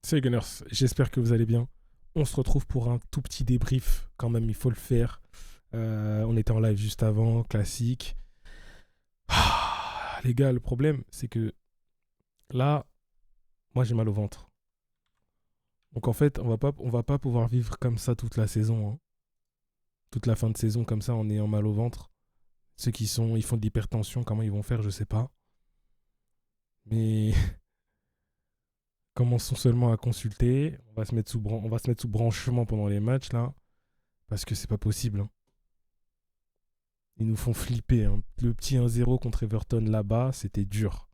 Salut Gunners, j'espère que vous allez bien. On se retrouve pour un tout petit débrief, quand même, il faut le faire. On était en live juste avant, classique. Les gars, le problème, c'est que là, moi j'ai mal au ventre. Donc en fait, on va pas pouvoir vivre comme ça toute la saison, hein. Toute la fin de saison comme ça en ayant mal au ventre. Ceux ils font de l'hypertension, comment ils vont faire, je sais pas. Mais commençons seulement à consulter. On va se mettre sous branchement pendant les matchs là, parce que c'est pas possible, hein. Ils nous font flipper, hein. Le petit 1-0 contre Everton là-bas, c'était dur.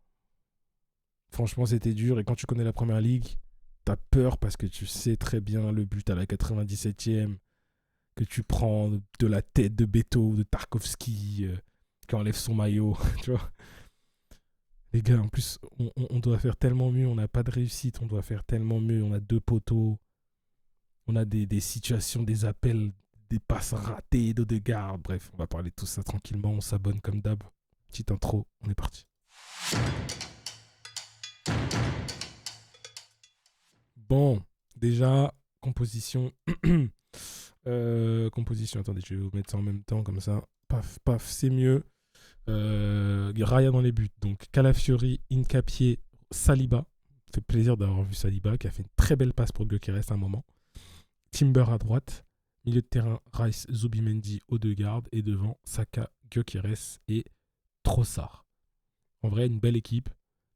Franchement, c'était dur. Et quand tu connais la première ligue, t'as peur parce que tu sais très bien le but à la 97e que tu prends de la tête de Beto ou de Tarkovski qui enlève son maillot. Tu vois. Les gars, en plus, on doit faire tellement mieux. On n'a pas de réussite. On doit faire tellement mieux. On a deux poteaux. On a des situations, des appels, des passes ratées d'Odegaard. Bref, on va parler de tout ça tranquillement. On s'abonne comme d'hab. Petite intro, on est parti. Bon, déjà, composition. Composition, attendez, je vais vous mettre ça en même temps, comme ça. Paf, paf, c'est mieux. Raya dans les buts. Donc, Calafiori, Hincapié, Saliba. Ça fait plaisir d'avoir vu Saliba, qui a fait une très belle passe pour Gyökeres à un moment. Timber à droite. Milieu de terrain, Rice, Zubimendi, Odegaard. Et devant, Saka, Gyökeres et Trossard. En vrai, une belle équipe.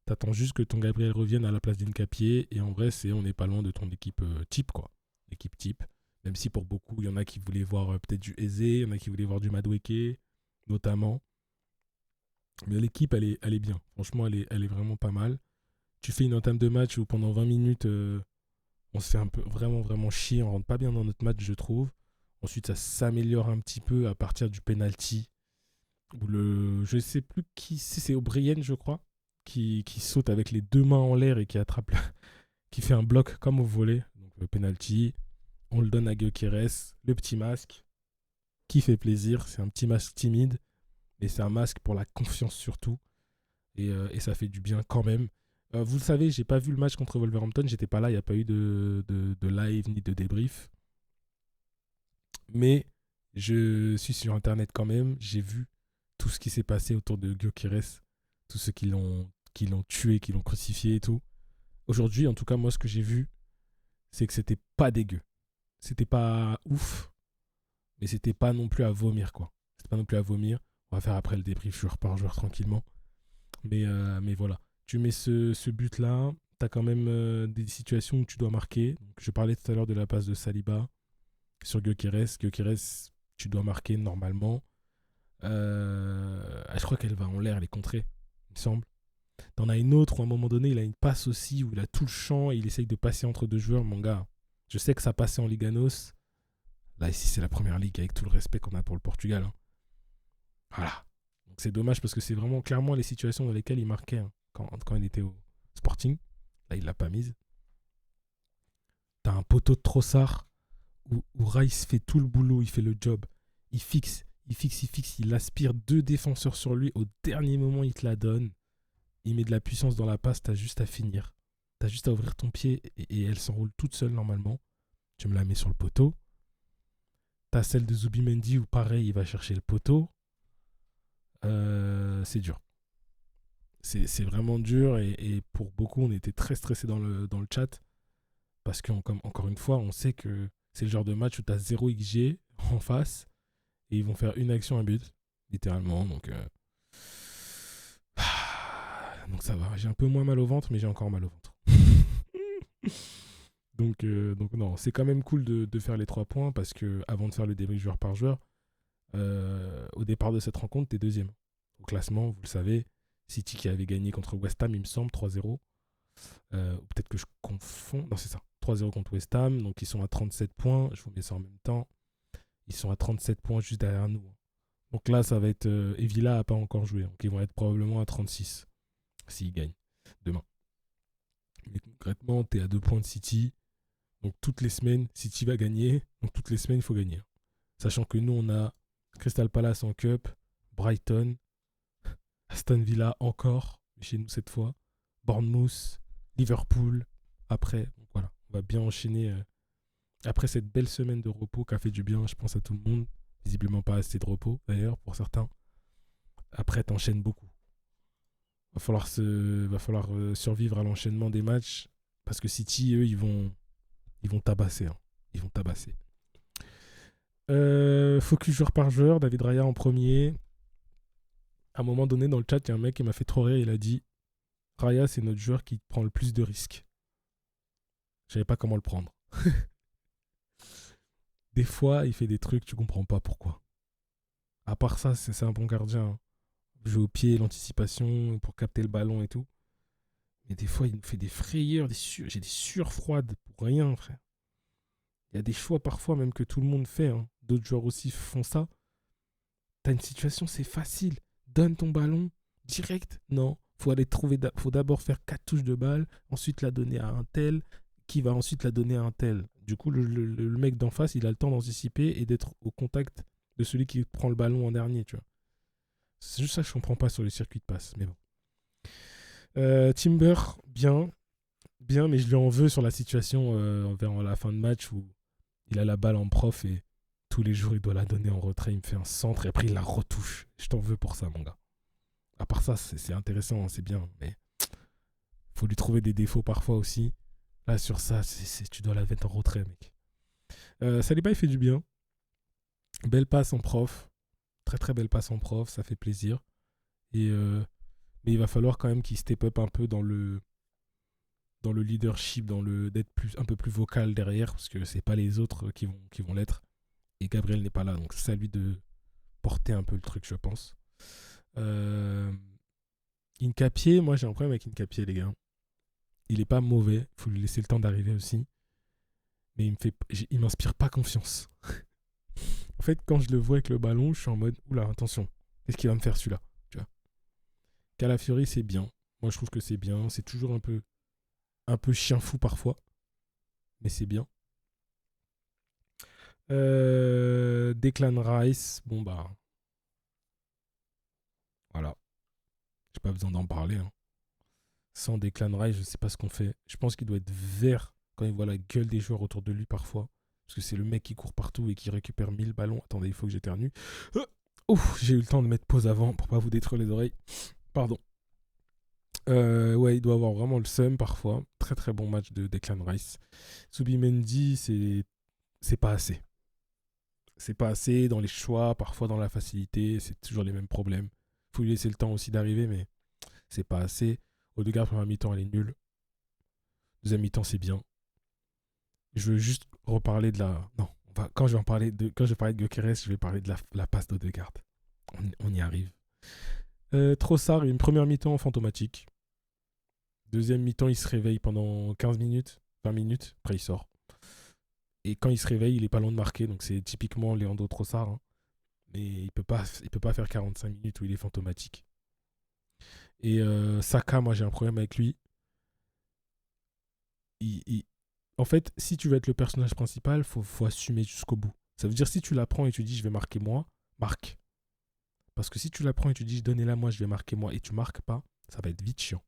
T'attends juste que ton Gabriel revienne à la place d'Hincapié. Et en vrai, on n'est pas loin de ton équipe type, quoi. Équipe type. Même si pour beaucoup, il y en a qui voulaient voir peut-être du Eze, il y en a qui voulaient voir du Madueke, notamment. Mais l'équipe, elle est bien. Franchement, elle est vraiment pas mal. Tu fais une entame de match où pendant 20 minutes, on se fait un peu vraiment, vraiment chier. On rentre pas bien dans notre match, je trouve. Ensuite, ça s'améliore un petit peu à partir du penalty. Où je sais plus qui c'est O'Brien, je crois, qui saute avec les deux mains en l'air et qui attrape, qui fait un bloc comme au volley. Donc, le penalty. On le donne à Gyökeres, le petit masque, qui fait plaisir. C'est un petit masque timide, mais c'est un masque pour la confiance surtout. Et ça fait du bien quand même. Vous le savez, j'ai pas vu le match contre Wolverhampton, j'étais pas là, il n'y a pas eu de live ni de débrief. Mais je suis sur internet quand même, j'ai vu tout ce qui s'est passé autour de Gyökeres, tous ceux qui l'ont tué, qui l'ont crucifié et tout. Aujourd'hui, en tout cas, moi, ce que j'ai vu, c'est que c'était pas dégueu. C'était pas ouf, mais c'était pas non plus à vomir, quoi. C'était pas non plus à vomir. On va faire après le débrief joueur par joueur tranquillement. Mais voilà. Tu mets ce but-là, t'as quand même des situations où tu dois marquer. Donc, je parlais tout à l'heure de la passe de Saliba sur Gyökeres. Gyökeres, tu dois marquer normalement. Je crois qu'elle va en l'air, elle est contrée, il me semble. T'en as une autre où à un moment donné, il a une passe aussi où il a tout le champ et il essaye de passer entre deux joueurs. Mon gars, je sais que ça passait en Liganos. Là, ici, c'est la première ligue avec tout le respect qu'on a pour le Portugal, hein. Voilà. Donc, c'est dommage parce que c'est vraiment clairement les situations dans lesquelles il marquait, hein, quand il était au Sporting. Là, il l'a pas mise. T'as un poteau de Trossard où Rice fait tout le boulot, il fait le job. Il fixe, il aspire deux défenseurs sur lui. Au dernier moment, il te la donne. Il met de la puissance dans la passe, t'as juste à finir. T'as juste à ouvrir ton pied et elle s'enroule toute seule normalement. Tu me la mets sur le poteau. T'as celle de Zubimendi où pareil, il va chercher le poteau. C'est dur. C'est vraiment dur et pour beaucoup, on était très stressés dans le chat parce qu'encore une fois, on sait que c'est le genre de match où tu as 0 XG en face et ils vont faire une action, un but, littéralement. Donc ça va. J'ai un peu moins mal au ventre, mais j'ai encore mal au ventre. Donc non, c'est quand même cool de faire les 3 points parce que avant de faire le débrief joueur par joueur, au départ de cette rencontre, t'es deuxième. Au classement, vous le savez, City qui avait gagné contre West Ham, il me semble, 3-0. Peut-être que je confonds. Non, c'est ça. 3-0 contre West Ham. Donc, ils sont à 37 points. Je vous mets ça en même temps. Ils sont à 37 points juste derrière nous. Donc là, ça va être. Et Villa n'a pas encore joué. Donc, ils vont être probablement à 36 s'ils gagnent demain. Mais concrètement, tu es à 2 points de City. Donc, toutes les semaines, City va gagner. Donc, toutes les semaines, il faut gagner. Sachant que nous, on a Crystal Palace en Cup, Brighton, Aston Villa encore, chez nous cette fois, Bournemouth, Liverpool après. Donc voilà. va bien enchaîner après cette belle semaine de repos qui a fait du bien, je pense, à tout le monde. Visiblement pas assez de repos, d'ailleurs, pour certains. Après, t'enchaînes beaucoup. Va falloir survivre à l'enchaînement des matchs parce que City, eux, ils vont tabasser. Hein. Ils vont tabasser. Focus joueur par joueur, David Raya en premier. À un moment donné, dans le chat, il y a un mec qui m'a fait trop rire. Il a dit Raya, c'est notre joueur qui prend le plus de risques. Je savais pas comment le prendre. Des fois, il fait des trucs, tu comprends pas pourquoi. À part ça, c'est un bon gardien. Hein. Jouer au pied, l'anticipation pour capter le ballon et tout. Mais des fois, il nous fait des frayeurs, j'ai des sueurs froides pour rien, frère. Il y a des choix parfois même que tout le monde fait. Hein. D'autres joueurs aussi font ça. T'as une situation, c'est facile. Donne ton ballon direct. Non, faut aller trouver. Faut d'abord faire 4 touches de balle, ensuite la donner à un tel, qui va ensuite la donner à un tel. Du coup, le mec d'en face, il a le temps d'anticiper et d'être au contact de celui qui prend le ballon en dernier, tu vois. C'est juste ça que je comprends pas sur les circuits de passe, mais bon. Timber, bien, mais je lui en veux sur la situation vers la fin de match où il a la balle en prof et tous les jours il doit la donner en retrait, il me fait un centre et après il la retouche. Je t'en veux pour ça, mon gars. À part ça, c'est intéressant, hein, c'est bien, mais faut lui trouver des défauts parfois aussi. Là, sur ça, tu dois la mettre en retrait, mec. Saliba, il fait du bien. Belle passe en prof. Très très belle passe en prof, ça fait plaisir. Mais il va falloir quand même qu'il step up un peu dans le leadership, d'être un peu plus vocal derrière, parce que c'est pas les autres qui vont l'être. Et Gabriel n'est pas là, donc c'est à lui de porter un peu le truc, je pense. Hincapié, moi j'ai un problème avec Hincapié, les gars. Il est pas mauvais, il faut lui laisser le temps d'arriver aussi. Mais il m'inspire pas confiance. En fait, quand je le vois avec le ballon, je suis en mode, oula, attention, qu'est-ce qu'il va me faire celui-là, tu vois. Calafiori, c'est bien. Moi, je trouve que c'est bien. C'est toujours un peu chien fou parfois, mais c'est bien. Declan Rice, bon bah, voilà. J'ai pas besoin d'en parler. Hein. Sans Declan Rice, je sais pas ce qu'on fait. Je pense qu'il doit être vert quand il voit la gueule des joueurs autour de lui parfois. Parce que c'est le mec qui court partout et qui récupère 1000 ballons. Attendez, il faut que j'éternue. Ouf, j'ai eu le temps de mettre pause avant pour pas vous détruire les oreilles. Pardon. Ouais, il doit avoir vraiment le seum parfois. Très très bon match de Declan Rice. Subimendi, c'est pas assez. C'est pas assez dans les choix, parfois dans la facilité. C'est toujours les mêmes problèmes. Faut lui laisser le temps aussi d'arriver, mais c'est pas assez. Odegaard, première mi-temps, elle est nulle. Deuxième mi-temps, c'est bien. Je veux juste reparler de la... Non, quand je vais parler de Gyökeres, je vais parler de la passe d'Odegaard. On y arrive. Trossard, une première mi-temps fantomatique. Deuxième mi-temps, il se réveille pendant 15 minutes, 20 minutes, après il sort. Et quand il se réveille, il est pas loin de marquer, donc c'est typiquement Leandro Trossard. Hein. Mais il peut pas faire 45 minutes où il est fantomatique. Et Saka, moi j'ai un problème avec lui. En fait, si tu veux être le personnage principal, faut assumer jusqu'au bout. Ça veut dire si tu la prends et tu dis je vais marquer moi, marque. Parce que si tu la prends et tu dis donnez-la moi, je vais marquer moi, et tu marques pas, ça va être vite chiant.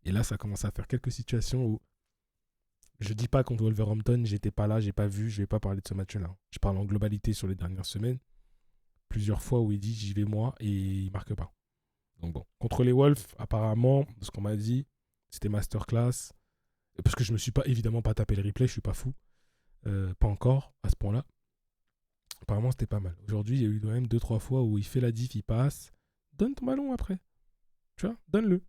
Et là, ça commence à faire quelques situations où je dis pas contre Wolverhampton, j'étais pas là, j'ai pas vu, je vais pas parler de ce match-là. Je parle en globalité sur les dernières semaines. Plusieurs fois où il dit j'y vais moi et il marque pas. Donc bon, contre les Wolves, apparemment, de ce qu'on m'a dit, c'était masterclass. Parce que je me suis pas évidemment pas tapé le replay, je suis pas fou. Pas encore à ce point-là. Apparemment, c'était pas mal. Aujourd'hui, il y a eu quand même 2-3 fois où il fait la diff, il passe. Donne ton ballon après. Tu vois, donne-le.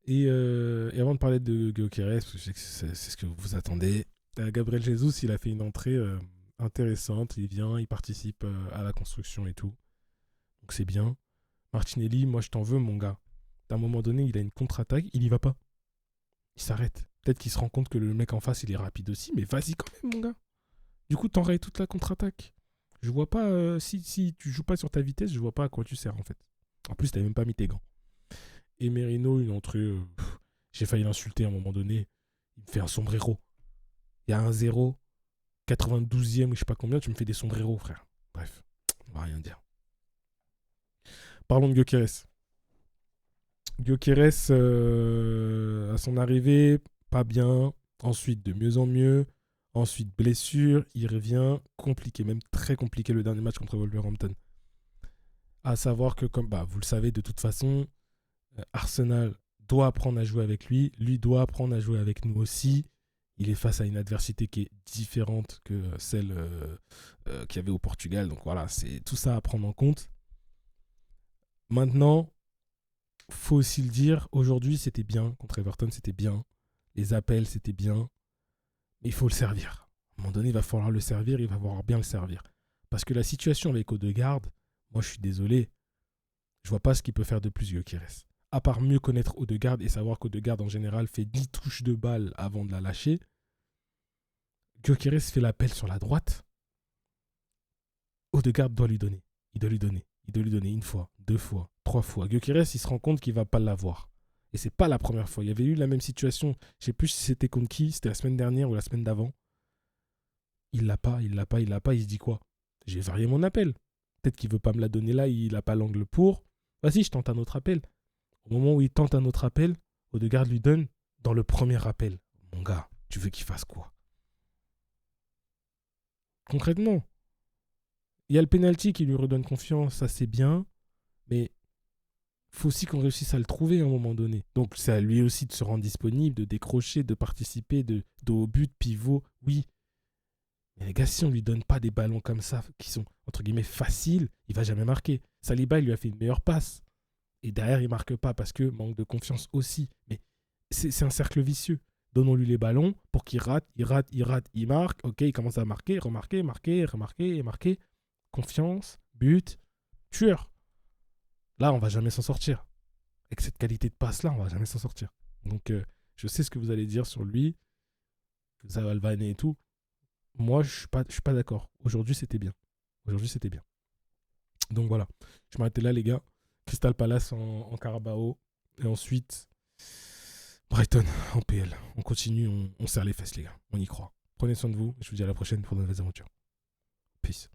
Et avant de parler de Gyökeres, parce que je sais que c'est ce que vous attendez, Gabriel Jesus, il a fait une entrée intéressante. Il vient, il participe à la construction et tout. Donc c'est bien. Martinelli, moi je t'en veux, mon gars. À un moment donné, il a une contre-attaque, il y va pas. Il s'arrête. Peut-être qu'il se rend compte que le mec en face, il est rapide aussi, mais vas-y quand même, mon gars. Du coup, t'enrayes toute la contre-attaque. Je vois pas, si tu joues pas sur ta vitesse, je vois pas à quoi tu sers en fait. En plus, t'avais même pas mis tes gants. Et Merino, une entrée, j'ai failli l'insulter à un moment donné. Il me fait un sombrero. Il y a un 0, 92e ou je sais pas combien, tu me fais des sombreros, frère. Bref, on va rien dire. Parlons de Gyökeres. Gyökeres, à son arrivée, pas bien. Ensuite, de mieux en mieux. Ensuite, blessure. Il revient. Compliqué, même très compliqué le dernier match contre Wolverhampton. À savoir que, comme vous le savez de toute façon, Arsenal doit apprendre à jouer avec lui. Lui doit apprendre à jouer avec nous aussi. Il est face à une adversité qui est différente que celle qu'il y avait au Portugal. Donc voilà, c'est tout ça à prendre en compte. Maintenant, faut aussi le dire, aujourd'hui c'était bien, contre Everton c'était bien, les appels c'était bien, mais il faut le servir. À un moment donné, il va falloir le servir, il va falloir bien le servir. Parce que la situation avec Odegaard, moi je suis désolé, je vois pas ce qu'il peut faire de plus Gyökeres. À part mieux connaître Odegaard et savoir qu'Odegaard en général fait 10 touches de balle avant de la lâcher, Gyökeres fait l'appel sur la droite, Odegaard doit lui donner. Il doit lui donner. Il doit lui donner une fois, 2 fois, 3 fois. Gyökeres, il se rend compte qu'il ne va pas l'avoir. Et c'est pas la première fois. Il y avait eu la même situation. Je ne sais plus si c'était contre qui. C'était la semaine dernière ou la semaine d'avant. Il l'a pas. Il se dit quoi? J'ai varié mon appel. Peut-être qu'il veut pas me la donner là. Il n'a pas l'angle pour. Vas-y, je tente un autre appel. Au moment où il tente un autre appel, Odegaard lui donne dans le premier appel. Mon gars, tu veux qu'il fasse quoi? Concrètement, il y a le penalty qui lui redonne confiance, ça c'est bien, mais il faut aussi qu'on réussisse à le trouver à un moment donné. Donc c'est à lui aussi de se rendre disponible, de décrocher, de participer, de au but, pivot, oui. Mais les gars, si on lui donne pas des ballons comme ça, qui sont entre guillemets faciles, il va jamais marquer. Saliba, il lui a fait une meilleure passe. Et derrière, il marque pas parce que manque de confiance aussi. Mais c'est un cercle vicieux. Donnons-lui les ballons pour qu'il rate, il marque. Ok, il commence à marquer, remarquer, marquer, remarquer et marquer. Confiance, but, tueur. Là, on va jamais s'en sortir. Avec cette qualité de passe-là, on va jamais s'en sortir. Donc, je sais ce que vous allez dire sur lui, que ça va le vanner et tout. Moi, je suis pas d'accord. Aujourd'hui, c'était bien. Donc voilà. Je m'arrêtais là, les gars. Crystal Palace en Carabao. Et ensuite, Brighton en PL. On continue, on serre les fesses, les gars. On y croit. Prenez soin de vous. Je vous dis à la prochaine pour de nouvelles aventures. Peace.